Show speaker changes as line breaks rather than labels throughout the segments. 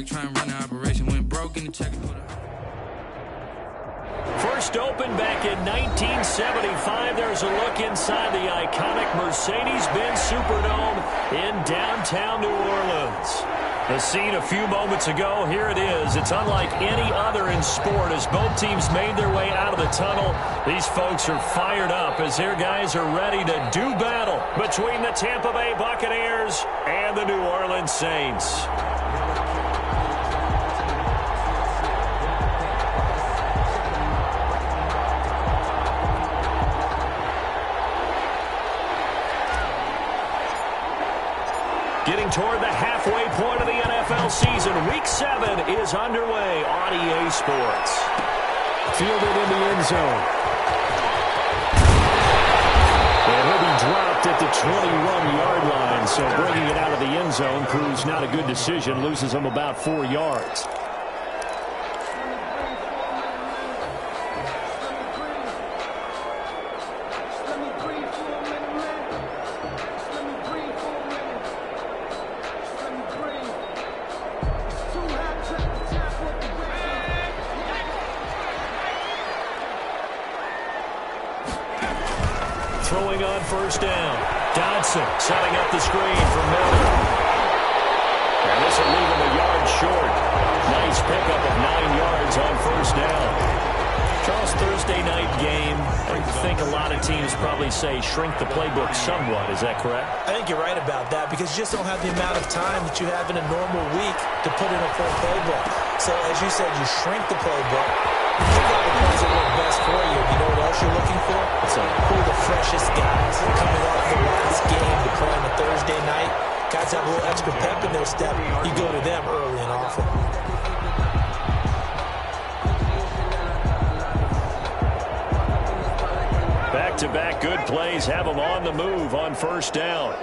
check, try and run the operation. Went broke in the check and put a...
First opened back in 1975. There's a look inside the iconic Mercedes-Benz Superdome in downtown New Orleans. The scene a few moments ago, here it is. It's unlike any other in sport as both teams made their way out of the tunnel. These folks are fired up as their guys are ready to do battle between the Tampa Bay Buccaneers and the New Orleans Saints. Getting toward the halfway point of the NFL season. Week 7 is underway on EA Sports. Fielded in the end zone. And he'll be dropped at the 21-yard line. So bringing it out of the end zone proves not a good decision. Loses him about 4 yards. Throwing on first down. Dodson setting up the screen for Miller. And this will leave him a yard short. Nice pickup of 9 yards on first down. Charles, Thursday night game. I think a lot of teams probably say shrink the playbook somewhat. Is that correct?
I think you're right about that because you just don't have the amount of time that you have in a normal week to put in a full playbook. So, as you said, you shrink the playbook. Pick out the ones that work best for you. You know what else you're looking for? So who are the freshest guys coming off the last game to play on a Thursday night? Guys have a little extra pep in their step. You go to them early and often.
Back-to-back good plays have them on the move on first down.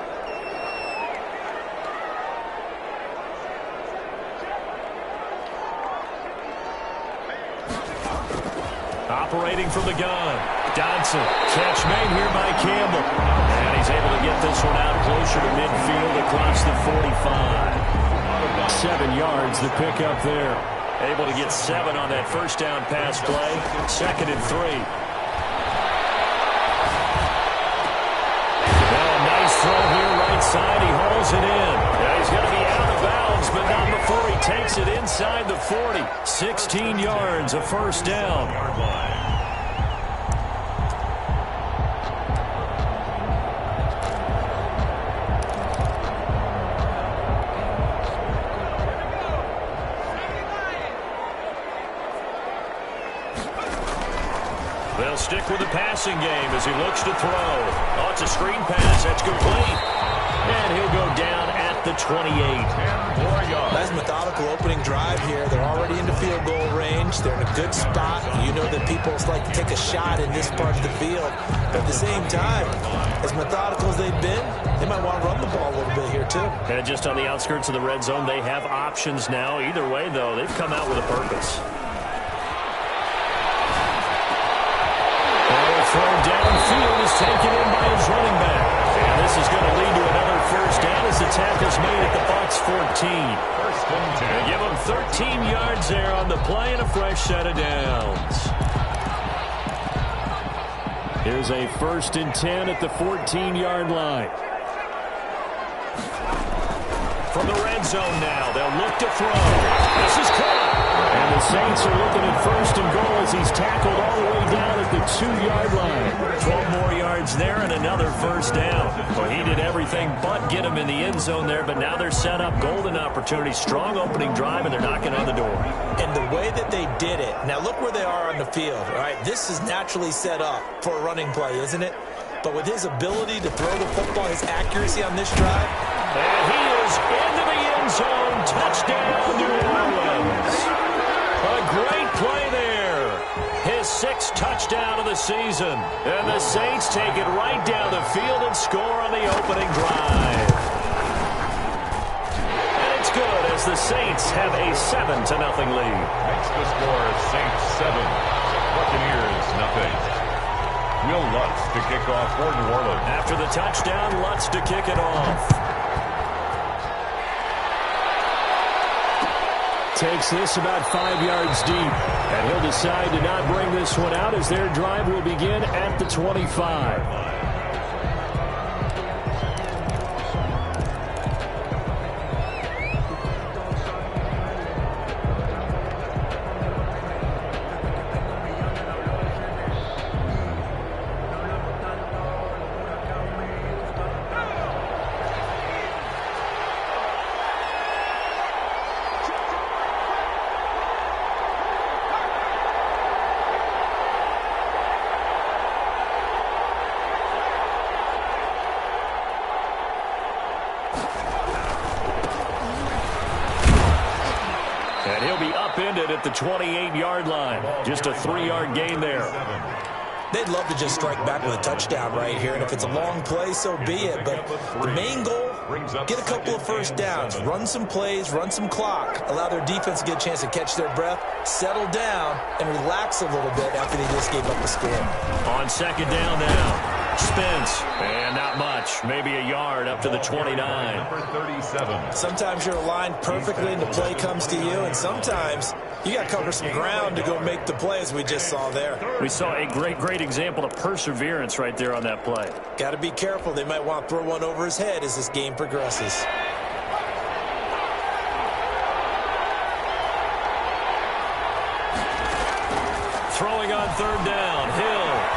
Operating from the gun. Dodson. Catch made here by Campbell. And he's able to get this one out closer to midfield across the 45. 7 yards the pickup there. Able to get 7 on that first down pass play. 2nd and 3. Well, nice throw here right side. He hauls it in. Now he's going to be out of bounds, but not before he takes it inside the 40. 16 yards, a first down. They'll stick with the passing game as he looks to throw. Oh, it's a screen pass. That's complete. And he'll go down at the 28.
Nice methodical opening drive here. They're already into field goal range. They're in a good spot. You know that people like to take a shot in this part of the field. But at the same time, as methodical as they've been, they might want to run the ball a little bit here too.
And just on the outskirts of the red zone, they have options now. Either way, though, they've come out with a purpose. Throw downfield is taken in by his running back. And this is going to lead to another first down as the tackle's made at the Bucs 14. They give them 13 yards there on the play and a fresh set of downs. Here's a 1st and 10 at the 14-yard line. From the red zone now, they'll look to throw. This is caught. And the Saints are looking at 1st and goal as he's tackled all the way down at the 2-yard line. 12 more yards there and another first down. Well, he did everything but get him in the end zone there, but now they're set up. Golden opportunity, strong opening drive, and they're knocking on the door.
And the way that they did it, now look where they are on the field, all right? This is naturally set up for a running play, isn't it? But with his ability to throw the football, his accuracy on this drive.
And he is into the end zone. Touchdown, New Orleans. A great play there. His 6th touchdown of the season. And the Saints take it right down the field and score on the opening drive. And it's good as the Saints have a 7-0 lead.
Makes the score Saints 7, Buccaneers 0. Will Lutz to kick off for New Orleans.
After the touchdown, Lutz to kick it off. takes this about 5 yards deep. And he'll decide to not bring this one out as their drive will begin at the 25. And he'll be upended at the 28-yard line. Just a 3-yard gain there.
They'd love to just strike back with a touchdown right here, and if it's a long play, so be it. But the main goal, get a couple of first downs, run some plays, run some clock, allow their defense to get a chance to catch their breath, settle down, and relax a little bit after they just gave up the score.
On second down now. Spence, and not much, maybe a yard up to the 29.
Number 37.
Sometimes you're aligned perfectly and the play comes to you, and sometimes you got to cover some ground to go make the play, as we just saw there.
We saw a great example of perseverance right there on that play.
Got to be careful. They might want to throw one over his head as this game progresses.
Throwing on third down, Hill.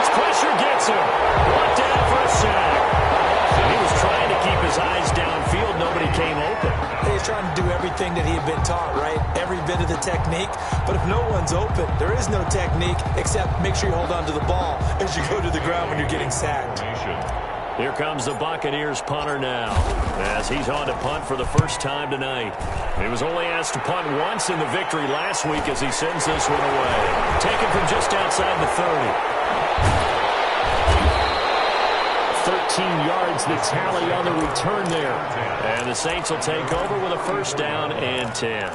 Pressure gets him. Brought down for a sack. He was trying to keep his eyes downfield. Nobody came open.
He's trying to do everything that he had been taught, right? Every bit of the technique. But if no one's open, there is no technique except make sure you hold on to the ball as you go to the ground when you're getting sacked.
Here comes the Buccaneers punter now, as he's on to punt for the first time tonight. He was only asked to punt once in the victory last week as he sends this one away. Taken from just outside the 30. 13 yards the tally on the return there. And the Saints will take over with a first down and 10.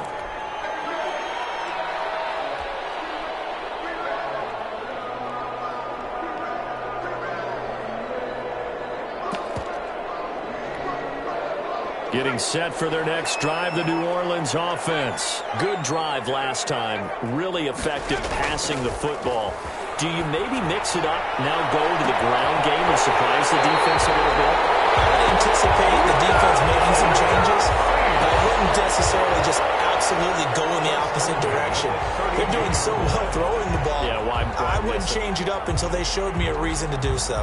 Getting set for their next drive, the New Orleans offense. Good drive last time. Really effective passing the football. Do you maybe mix it up, now go to the ground game and surprise the defense a little bit?
I would anticipate the defense making some changes, but I wouldn't necessarily just absolutely go in the opposite direction. They're doing so well throwing the ball.
Yeah, why
I wouldn't change it up until they showed me a reason to do so.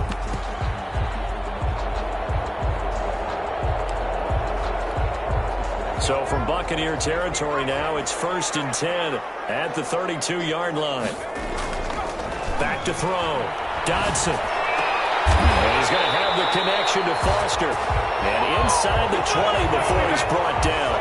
So from Buccaneer territory now, it's 1st and 10 at the 32-yard line. Back to throw. Dodson. And he's going to have the connection to Foster. And inside the 20 before he's brought down.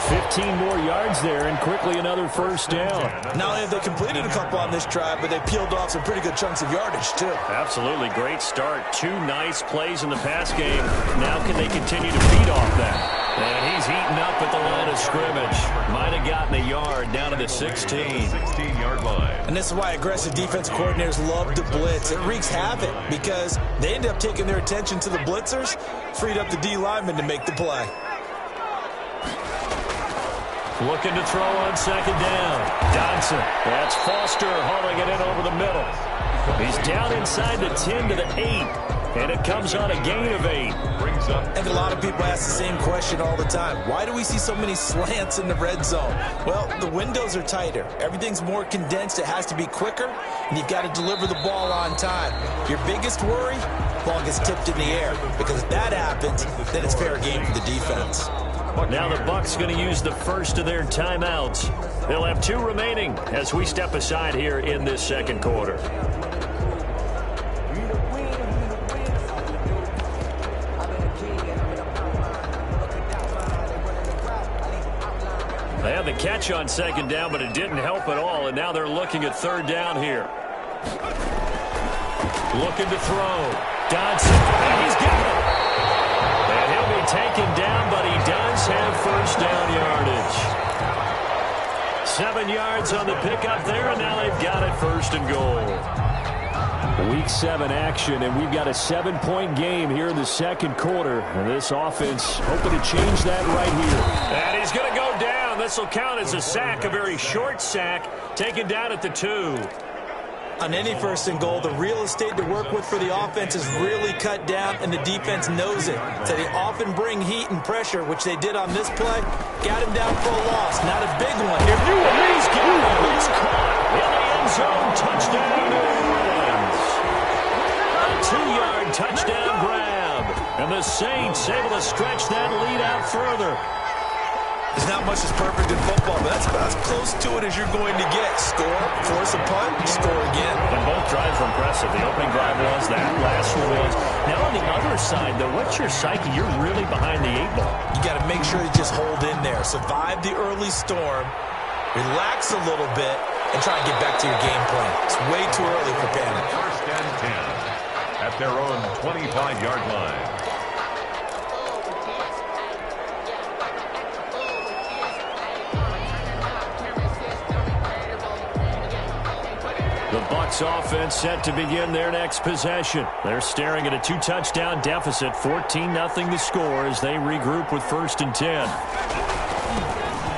15 more yards there and quickly another first down.
Not only have they completed a couple on this drive, but they peeled off some pretty good chunks of yardage, too.
Absolutely. Great start. 2 nice plays in the pass game. Now can they continue to feed off that? And he's eaten up at the line of scrimmage. Might have gotten a yard down to the 16.
16-yard line.
And this is why aggressive defense coordinators love to blitz. It wreaks havoc because they end up taking their attention to the blitzers, freed up the D lineman to make the play.
Looking to throw on second down. Dodson. That's Foster hauling it in over the middle. He's down inside the 10 to the 8. And it comes on a gain of 8.
Brings up.
I think a lot of people ask the same question all the time. Why do we see so many slants in the red zone? Well, the windows are tighter. Everything's more condensed. It has to be quicker, and you've got to deliver the ball on time. Your biggest worry, ball gets tipped in the air, because if that happens, then it's fair game for the defense.
Now the Bucs going to use the first of their timeouts. They'll have 2 remaining as we step aside here in this second quarter. They had the catch on second down, but it didn't help at all, and now they're looking at third down here. Looking to throw. Dodson, and he's got it. And he'll be taken down, but he does have first down yardage. 7 yards on the pickup there, and now they've got it 1st and goal. Week 7 action, and we've got a 7-point game here in the second quarter. And this offense hoping to change that right here. And he's going to go down. This will count as a sack, a very short sack, taken down at the 2.
On any first and goal, the real estate to work with for the offense is really cut down, and the defense knows it. So they often bring heat and pressure, which they did on this play. Got him down for a loss. Not a big one.
If you please get him, he's caught in the end zone. Touchdown, New Orleans. A 2-yard touchdown grab. And the Saints able to stretch that lead out further.
There's not much that's perfect in football, but that's about as close to it as you're going to get. Score, force a punt, score again.
And both drives were impressive. The opening drive was, that last one was. Now on the other side, though, what's your psyche? You're really behind the 8 ball.
You got to make sure you just hold in there. Survive the early storm, relax a little bit, and try and get back to your game plan. It's way too early for panic.
First and 10 at their own 25-yard line.
The Bucs offense set to begin their next possession. They're staring at a 2-touchdown deficit, 14-0 the score as they regroup with first and 10.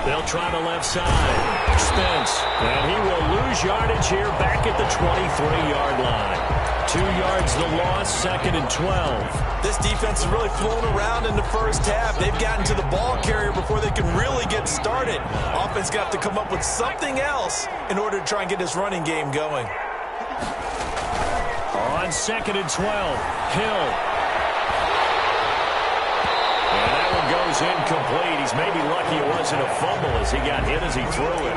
They'll try the left side. Spence, and he will lose yardage here back at the 23-yard line. 2 yards the loss, second and 12.
This defense is really flown around in the first half. They've gotten to the ball carrier before they can really get started. Offense got to come up with something else in order to try and get this running game going.
On second and 12, Hill. And that one goes incomplete. He's maybe lucky it wasn't a fumble as he got hit as he threw it.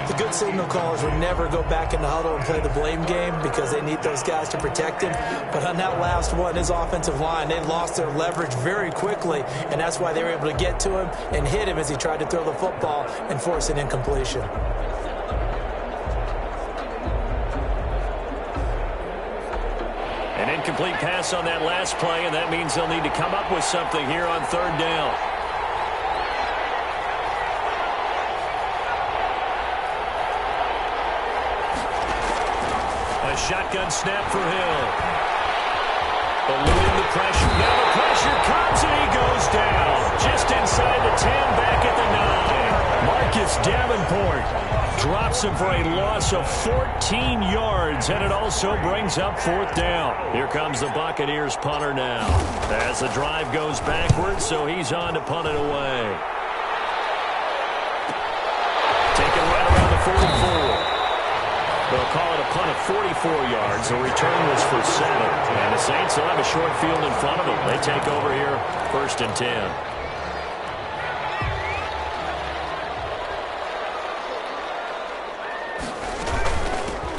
The good signal callers would never go back in the huddle and play the blame game because they need those guys to protect him. But on that last one, his offensive line, they lost their leverage very quickly, and that's why they were able to get to him and hit him as he tried to throw the football and force an incompletion.
An incomplete pass on that last play, and that means they'll need to come up with something here on third down. A shotgun snap for Hill. Eluding the pressure. Now the pressure comes, and he goes down. Just inside the 10, back at the 9. Marcus Davenport drops him for a loss of 14 yards, and it also brings up fourth down. Here comes the Buccaneers punter now. As the drive goes backwards, so he's on to punt it away. Taken right around the 44. They'll call it a punt of 44 yards. The return was for 7. And the Saints will have a short field in front of them. They take over here, first and 10.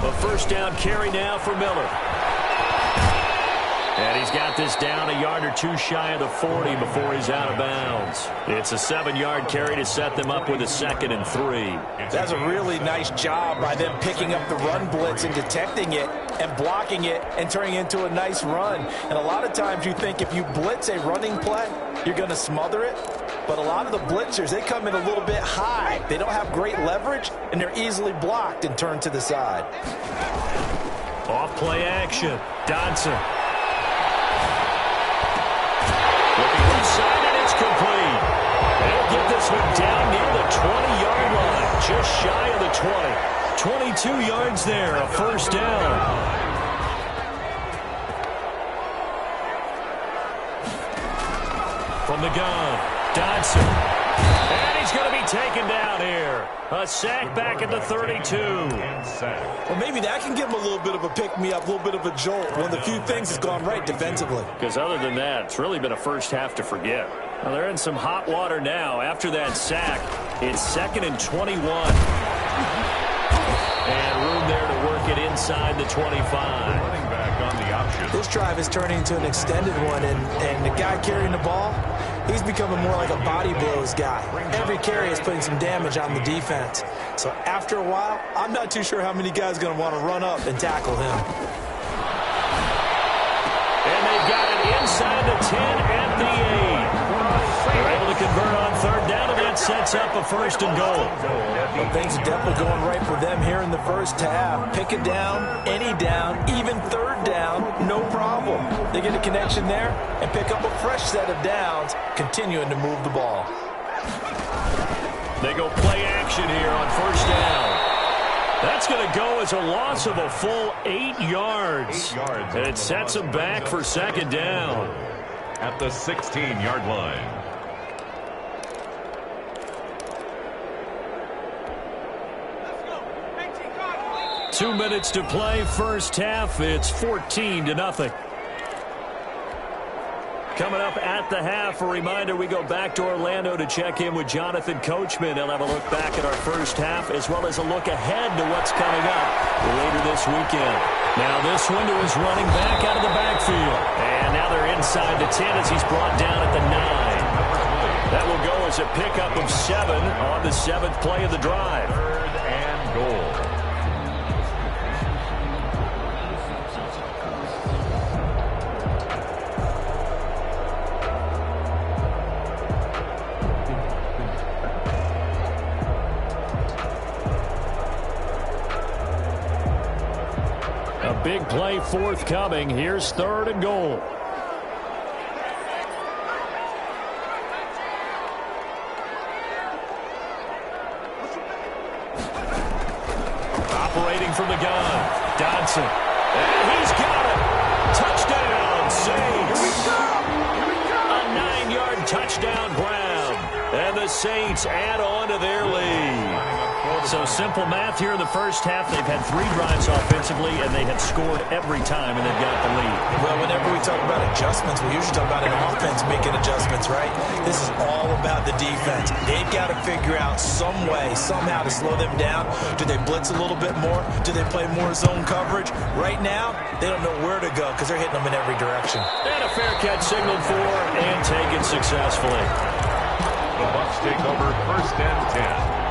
A first down carry now for Miller. And he's got this down a yard or two shy of the 40 before he's out of bounds. It's a 7-yard carry to set them up with a second and 3.
That's a really nice job by them picking up the run blitz and detecting it and blocking it and turning it into a nice run. And a lot of times you think if you blitz a running play, you're going to smother it. But a lot of the blitzers, they come in a little bit high. They don't have great leverage, and they're easily blocked and turned to the side.
Off play action. Dodson. Looking left side, and it's complete. They'll get this one down near the 20-yard line, just shy of the 20. 22 yards there, a first down. From the gun, Dodson. And he's going to be taken down here. A sack back at the 32.
Well, maybe that can give him a little bit of a pick-me-up, a little bit of a jolt. One of the few things that's gone right defensively.
Because other than that, it's really been a first half to forget. Well, they're in some hot water now. After that sack, it's second and 21. And room there to work it inside the 25.
Running back on the option.
This drive is turning into an extended one, and the guy carrying the ball, he's becoming more like a body blows guy. Every carry is putting some damage on the defense. So after a while, I'm not too sure how many guys are going to want to run up and tackle him.
And they've got it inside the 10 and the 8. They're able to convert on third down, and that's sets up a 1st and goal.
Well, things are definitely going right for them here in the first half. Pick it down, any down, even 3rd down, no problem. They get a connection there and pick up a fresh set of downs, continuing to move the ball.
They go play action here on 1st down. That's going to go as a loss of a full 8 yards. And it sets them back for 2nd down.
At the 16-yard line.
Let's go. 2 minutes to play, first half. It's 14-0. Coming up at the half, a reminder, we go back to Orlando to check in with Jonathan Coachman. He'll have a look back at our first half as well as a look ahead to what's coming up later this weekend. Now this window is running back out of the backfield. And now they're inside the 10 as he's brought down at the 9. That will go as a pickup of 7 on the 7th play of the drive.
3rd and goal.
Big play forthcoming. Here's 3rd and goal. Operating from the gun. Dodson. And he's got it. Touchdown, Saints. A 9-yard touchdown grab. And the Saints add on to their lead. So simple math here in the first half. They've had 3 drives offensively, and they have scored every time, and they've got the lead.
Well, whenever we talk about adjustments, we usually talk about an offense making adjustments, right? This is all about the defense. They've got to figure out some way, somehow to slow them down. Do they blitz a little bit more? Do they play more zone coverage? Right now, they don't know where to go because they're hitting them in every direction.
And a fair catch signaled for and taken successfully.
The Bucs take over 1st and 10.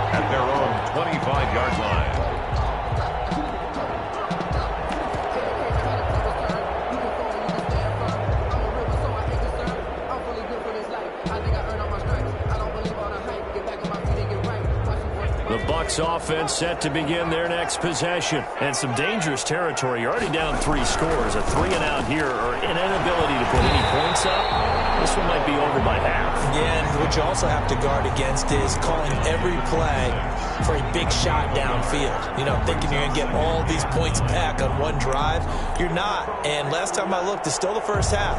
At their own 25-yard line.
The Bucs offense set to begin their next possession. And some dangerous territory. You're already down 3 scores. A 3-and-out here or an inability to put any points up. This one might be over by half.
Yeah, and what you also have to guard against is calling every play for a big shot downfield. You know, thinking you're going to get all these points back on one drive. You're not. And last time I looked, it's still the first half.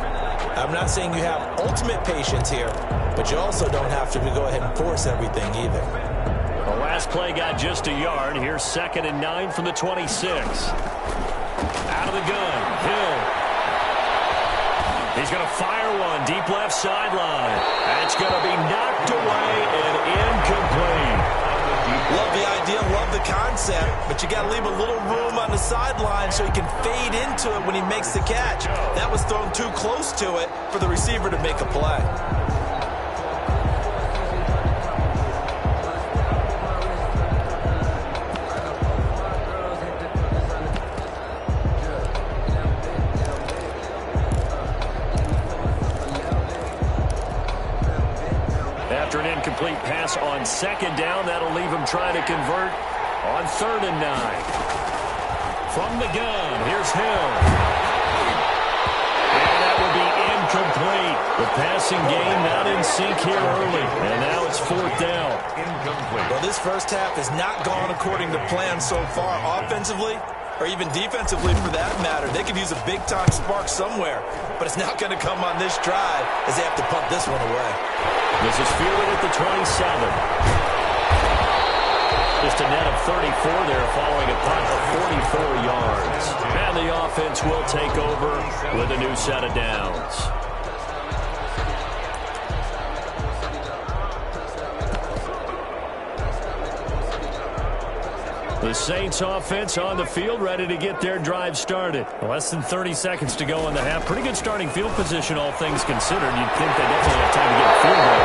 I'm not saying you have ultimate patience here, but you also don't have to go ahead and force everything either.
The last play got just a yard. Here's 2nd and 9 from the 26. Out of the gun, Hill. He's going to fire one deep left sideline. That's going to be knocked away and incomplete.
Love the idea, love the concept, but you got to leave a little room on the sideline so he can fade into it when he makes the catch. That was thrown too close to it for the receiver to make a play.
After an incomplete pass on 2nd down, that'll leave him trying to convert on 3rd and 9. From the gun, here's Hill. And that will be incomplete. The passing game not in sync here early. And now it's 4th down.
Incomplete.
Well, this first half has not gone according to plan so far offensively or even defensively for that matter. They could use a big-time spark somewhere, but it's not going to come on this drive as they have to punt this one away.
This is fielded at the 27. Just a net of 34 there following a punt of 44 yards. And the offense will take over with a new set of downs. The Saints offense on the field, ready to get their drive started.
Less than 30 seconds to go in the half. Pretty good starting field position, all things considered. You'd think they definitely have time to get a field goal.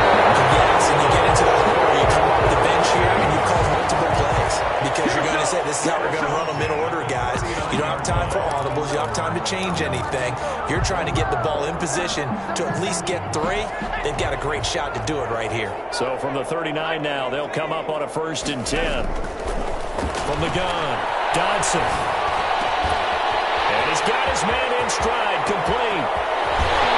Yes, and you get into the quarter, you come off the bench here, and you call multiple plays. Because you're going to say, this is how we're going to run them in order, guys. You don't have time for audibles. You don't have time to change anything. You're trying to get the ball in position to at least get 3. They've got a great shot to do it right here.
So from the 39 now, they'll come up on a 1st and 10. From the gun, Dodson. And he's got his man in stride, complete.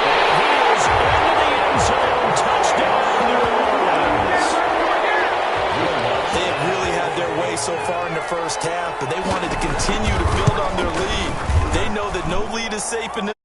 And he is into the end zone. Touchdown, New Orleans.
They have really had their way so far in the first half, but they wanted to continue to build on their lead. They know that no lead is safe in this.